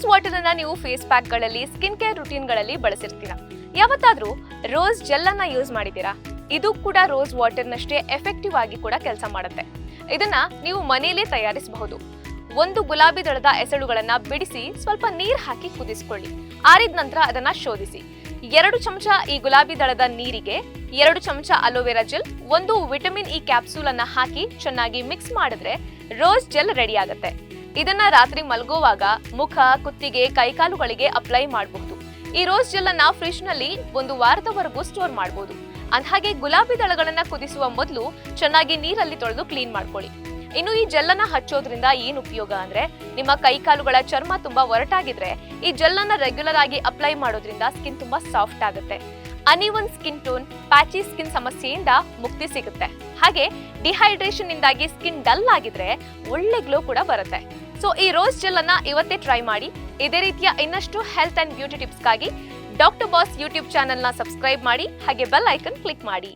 Rose water ಅನ್ನ ನೀವು face pack ಗಳಲ್ಲಿ, ಸ್ಕಿನ್ ಕೇರ್ ರುಟೀನ್ ಗಳಲ್ಲಿ ಬಳಸಿರ್ತೀರಾ. ಯಾವತ್ತಾದ್ರೂ ರೋಸ್ ಜೆಲ್ ಅನ್ನ ಯೂಸ್ ಮಾಡಿದ್ದೀರಾ? ಇದು ಕೂಡ ರೋಸ್ ವಾಟರ್ ನಷ್ಟೇ ಎಫೆಕ್ಟಿವ್ ಆಗಿ ಕೂಡ ಕೆಲಸ ಮಾಡುತ್ತೆ. ಇದನ್ನ ನೀವು ಮನೆಯಲ್ಲೇ ತಯಾರಿಸಬಹುದು. ಒಂದು ಗುಲಾಬಿ ದಳದ ಎಸಳುಗಳನ್ನ ಬಿಡಿಸಿ ಸ್ವಲ್ಪ ನೀರು ಹಾಕಿ ಕುದಿಸ್ಕೊಳ್ಳಿ. ಆರಿದ ನಂತರ ಅದನ್ನ ಶೋಧಿಸಿ. 2 ಚಮಚ ಈ ಗುಲಾಬಿ ದಳದ ನೀರಿಗೆ 2 ಚಮಚ aloe vera gel, 1 vitamin E capsule ಅನ್ನ ಹಾಕಿ ಚೆನ್ನಾಗಿ ಮಿಕ್ಸ್ ಮಾಡಿದ್ರೆ ರೋಸ್ ಜೆಲ್ ರೆಡಿ ಆಗುತ್ತೆ. ಇದನ್ನ ರಾತ್ರಿ ಮಲಗುವಾಗ ಮುಖ, ಕುತ್ತಿಗೆ, ಕೈಕಾಲುಗಳಿಗೆ ಅಪ್ಲೈ ಮಾಡಬಹುದು. ಈ ರೋಸ್ ಜೆಲ್ ಅನ್ನ ಫ್ರಿಡ್ಜ್ ನಲ್ಲಿ 1 ವಾರದವರೆಗೂ ಸ್ಟೋರ್ ಮಾಡಬಹುದು. ಅಂದ್ಹಾಗೆ ಗುಲಾಬಿ ದಳಗಳನ್ನ ಕುದಿಸುವ ಮೊದಲು ಚೆನ್ನಾಗಿ ನೀರಲ್ಲಿ ತೊಳೆದು ಕ್ಲೀನ್ ಮಾಡ್ಕೊಳ್ಳಿ. ಇನ್ನು ಈ ಜೆಲ್ ಅನ್ನ ಹಚ್ಚೋದ್ರಿಂದ ಏನ್ ಉಪಯೋಗ ಅಂದ್ರೆ, ನಿಮ್ಮ ಕೈಕಾಲುಗಳ ಚರ್ಮ ತುಂಬಾ ಒರಟಾಗಿದ್ರೆ ಈ ಜೆಲ್ ಅನ್ನ ರೆಗ್ಯುಲರ್ ಆಗಿ ಅಪ್ಲೈ ಮಾಡೋದ್ರಿಂದ ಸ್ಕಿನ್ ತುಂಬಾ ಸಾಫ್ಟ್ ಆಗುತ್ತೆ. ಅನ್ಇವನ್ ಸ್ಕಿನ್ ಟೋನ್, ಪ್ಯಾಚಿ ಸ್ಕಿನ್ ಸಮಸ್ಯೆಯಿಂದ ಮುಕ್ತಿ ಸಿಗುತ್ತೆ. ಹಾಗೆ ಡಿಹೈಡ್ರೇಷನ್ ಇಂದಾಗಿ ಸ್ಕಿನ್ ಡಲ್ ಆಗಿದ್ರೆ ಒಳ್ಳೆ ಗ್ಲೋ ಕೂಡ ಬರುತ್ತೆ. ಸೊ ಈ ರೋಸ್ ಜೆಲ್ ಅನ್ನ ಇವತ್ತೇ ಟ್ರೈ ಮಾಡಿ. ಇದೇ ರೀತಿಯ ಇನ್ನಷ್ಟು ಹೆಲ್ತ್ ಅಂಡ್ ಬ್ಯೂಟಿ ಟಿಪ್ಸ್ಗಾಗಿ ಡಾಕ್ಟರ್ ಬಾಸ್ ಯೂಟ್ಯೂಬ್ ಚಾನೆಲ್ನ ಸಬ್ಸ್ಕ್ರೈಬ್ ಮಾಡಿ, ಹಾಗೆ ಬೆಲ್ ಐಕನ್ ಕ್ಲಿಕ್ ಮಾಡಿ.